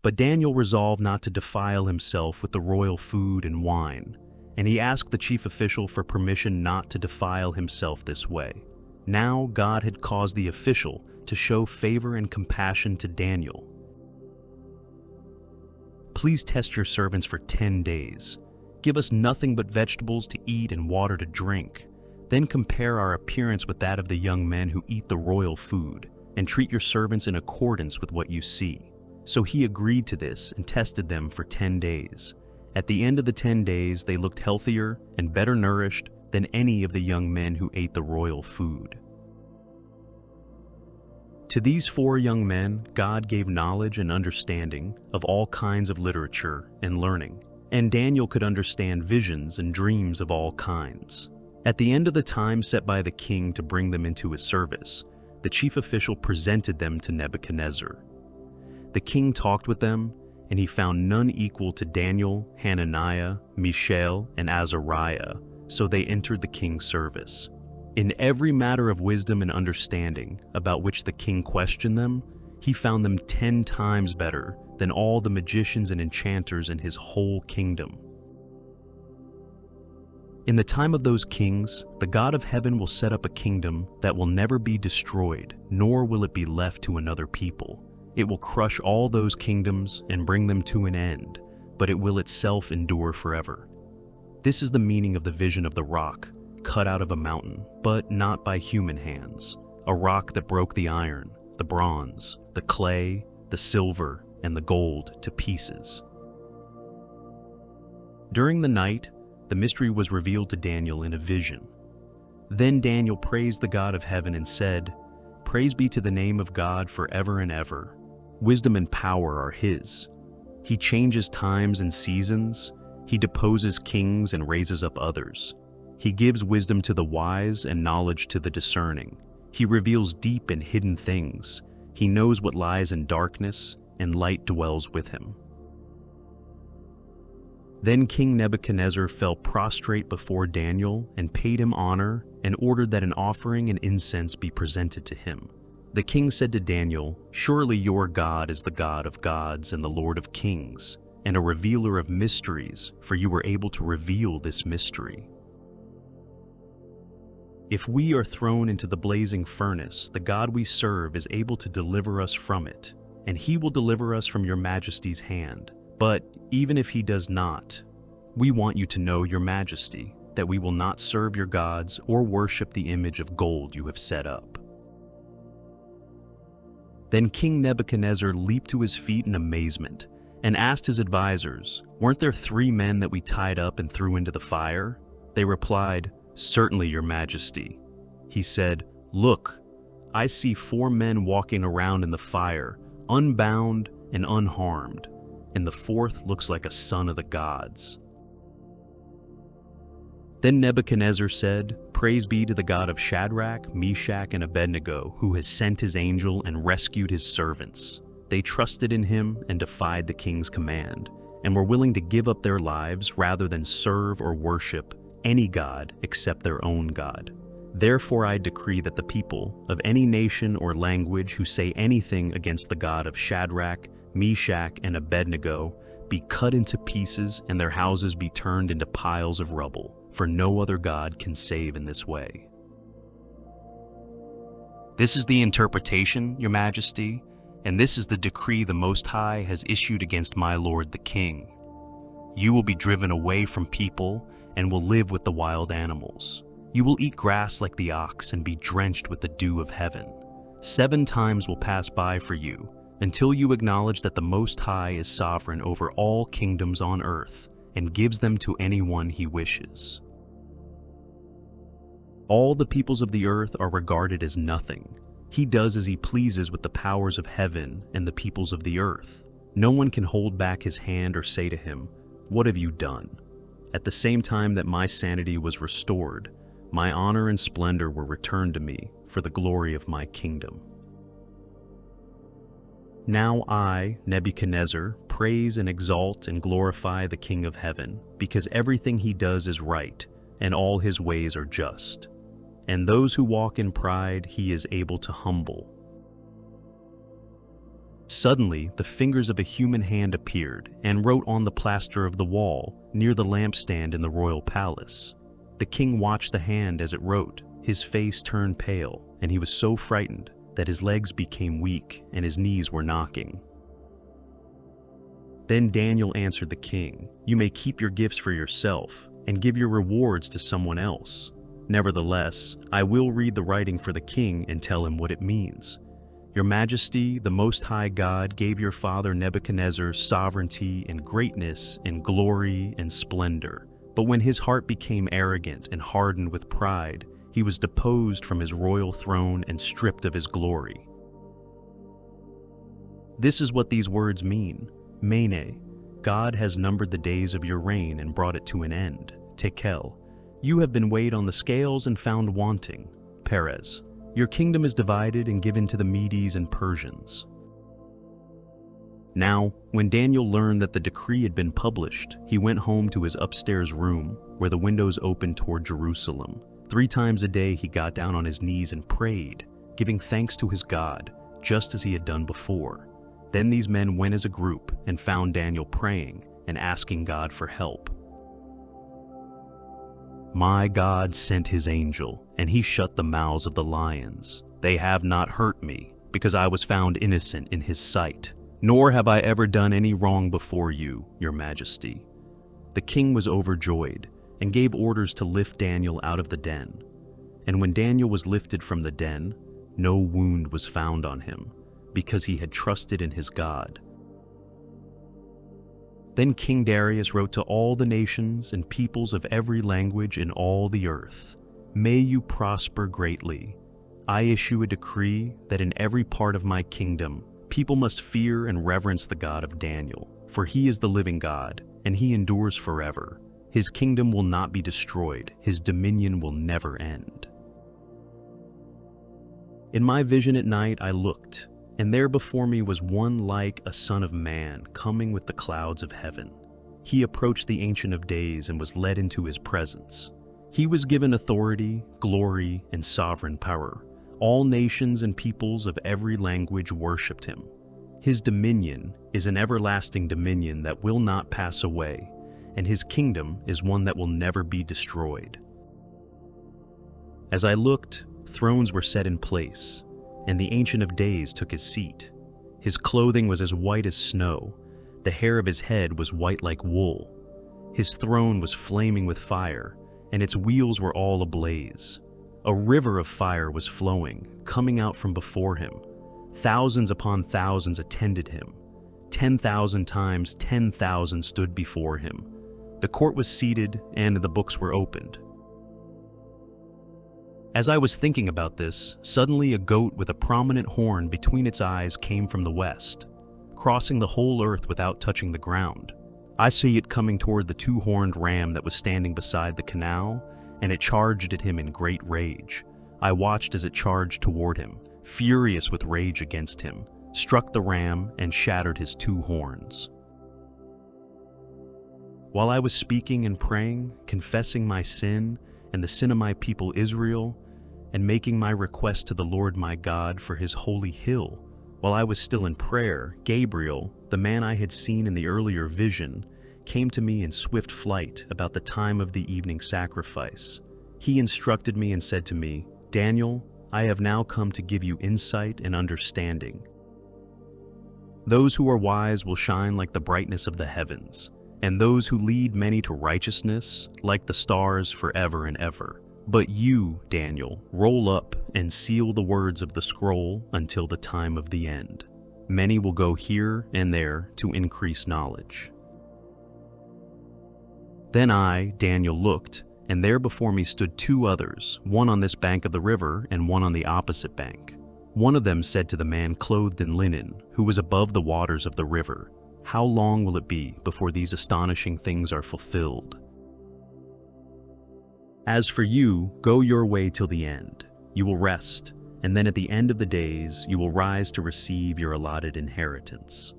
But Daniel resolved not to defile himself with the royal food and wine, and he asked the chief official for permission not to defile himself this way. Now God had caused the official to show favor and compassion to Daniel. Please test your servants for 10 days. Give us nothing but vegetables to eat and water to drink. Then compare our appearance with that of the young men who eat the royal food, and treat your servants in accordance with what you see. So he agreed to this and tested them for 10 days. At the end of the 10 days, they looked healthier and better nourished than any of the young men who ate the royal food. To these 4 young men, God gave knowledge and understanding of all kinds of literature and learning, and Daniel could understand visions and dreams of all kinds. At the end of the time set by the king to bring them into his service, the chief official presented them to Nebuchadnezzar. The king talked with them, and he found none equal to Daniel, Hananiah, Mishael, and Azariah, so they entered the king's service. In every matter of wisdom and understanding about which the king questioned them, he found them 10 times better than all the magicians and enchanters in his whole kingdom. In the time of those kings, the God of heaven will set up a kingdom that will never be destroyed, nor will it be left to another people. It will crush all those kingdoms and bring them to an end, but it will itself endure forever. This is the meaning of the vision of the rock, cut out of a mountain, but not by human hands, a rock that broke the iron, the bronze, the clay, the silver, and the gold to pieces. During the night, the mystery was revealed to Daniel in a vision. Then Daniel praised the God of heaven and said, "Praise be to the name of God forever and ever. Wisdom and power are his. He changes times and seasons. He deposes kings and raises up others. He gives wisdom to the wise and knowledge to the discerning. He reveals deep and hidden things. He knows what lies in darkness, and light dwells with him." Then King Nebuchadnezzar fell prostrate before Daniel and paid him honor and ordered that an offering and incense be presented to him. The king said to Daniel, "Surely your God is the God of gods and the Lord of kings, and a revealer of mysteries, for you were able to reveal this mystery. If we are thrown into the blazing furnace, the God we serve is able to deliver us from it, and he will deliver us from your majesty's hand. But even if he does not, we want you to know, your majesty, that we will not serve your gods or worship the image of gold you have set up." Then King Nebuchadnezzar leaped to his feet in amazement and asked his advisors, "Weren't there 3 men that we tied up and threw into the fire?" They replied, "Certainly, your majesty." He said, "Look, I see 4 men walking around in the fire, unbound and unharmed, and the 4th looks like a son of the gods." Then Nebuchadnezzar said, "Praise be to the God of Shadrach, Meshach, and Abednego, who has sent his angel and rescued his servants. They trusted in him and defied the king's command, and were willing to give up their lives rather than serve or worship any god except their own God. Therefore I decree that the people of any nation or language who say anything against the God of Shadrach, Meshach, and Abednego be cut into pieces and their houses be turned into piles of rubble, for no other God can save in this way." This is the interpretation, your majesty, and this is the decree the Most High has issued against my lord the king. You will be driven away from people and will live with the wild animals. You will eat grass like the ox and be drenched with the dew of heaven. 7 times will pass by for you, until you acknowledge that the Most High is sovereign over all kingdoms on earth and gives them to anyone he wishes. All the peoples of the earth are regarded as nothing. He does as he pleases with the powers of heaven and the peoples of the earth. No one can hold back his hand or say to him, "What have you done?" At the same time that my sanity was restored, my honor and splendor were returned to me for the glory of my kingdom. Now I, Nebuchadnezzar, praise and exalt and glorify the King of heaven, because everything he does is right, and all his ways are just. And those who walk in pride he is able to humble. Suddenly, the fingers of a human hand appeared and wrote on the plaster of the wall near the lampstand in the royal palace. The king watched the hand as it wrote. His face turned pale, and he was so frightened that his legs became weak and his knees were knocking. Then Daniel answered the king, "You may keep your gifts for yourself and give your rewards to someone else. Nevertheless, I will read the writing for the king and tell him what it means. Your Majesty, the Most High God, gave your father Nebuchadnezzar sovereignty and greatness and glory and splendor. But when his heart became arrogant and hardened with pride, he was deposed from his royal throne and stripped of his glory." This is what these words mean. Mene, God has numbered the days of your reign and brought it to an end. Tekel, you have been weighed on the scales and found wanting. Perez, your kingdom is divided and given to the Medes and Persians. Now, when Daniel learned that the decree had been published, he went home to his upstairs room, where the windows opened toward Jerusalem. 3 times a day he got down on his knees and prayed, giving thanks to his God, just as he had done before. Then these men went as a group and found Daniel praying and asking God for help. My God sent his angel, and he shut the mouths of the lions. They have not hurt me, because I was found innocent in his sight. Nor have I ever done any wrong before you, your Majesty. The king was overjoyed and gave orders to lift Daniel out of the den. And when Daniel was lifted from the den, no wound was found on him, because he had trusted in his God. Then King Darius wrote to all the nations and peoples of every language in all the earth, "May you prosper greatly. I issue a decree that in every part of my kingdom, people must fear and reverence the God of Daniel, for he is the living God, and he endures forever. His kingdom will not be destroyed, his dominion will never end." In my vision at night I looked, and there before me was one like a son of man coming with the clouds of heaven. He approached the Ancient of Days and was led into his presence. He was given authority, glory, and sovereign power. All nations and peoples of every language worshipped him. His dominion is an everlasting dominion that will not pass away, and his kingdom is one that will never be destroyed. As I looked, thrones were set in place, and the Ancient of Days took his seat. His clothing was as white as snow. The hair of his head was white like wool. His throne was flaming with fire, and its wheels were all ablaze. A river of fire was flowing, coming out from before him. Thousands upon thousands attended him. 10,000 times 10,000 stood before him. The court was seated, and the books were opened. As I was thinking about this, suddenly a goat with a prominent horn between its eyes came from the west, crossing the whole earth without touching the ground. I see it coming toward the 2-horned ram that was standing beside the canal, and it charged at him in great rage. I watched as it charged toward him, furious with rage against him, struck the ram and shattered his 2 horns. While I was speaking and praying, confessing my sin and the sin of my people Israel, and making my request to the Lord my God for his holy hill, while I was still in prayer, Gabriel, the man I had seen in the earlier vision, came to me in swift flight about the time of the evening sacrifice. He instructed me and said to me, "Daniel, I have now come to give you insight and understanding. Those who are wise will shine like the brightness of the heavens, and those who lead many to righteousness like the stars forever and ever. But you, Daniel, roll up and seal the words of the scroll until the time of the end. Many will go here and there to increase knowledge." Then I, Daniel, looked, and there before me stood 2 others, one on this bank of the river and one on the opposite bank. One of them said to the man clothed in linen, who was above the waters of the river, "How long will it be before these astonishing things are fulfilled? As for you, go your way till the end. You will rest, and then at the end of the days you will rise to receive your allotted inheritance."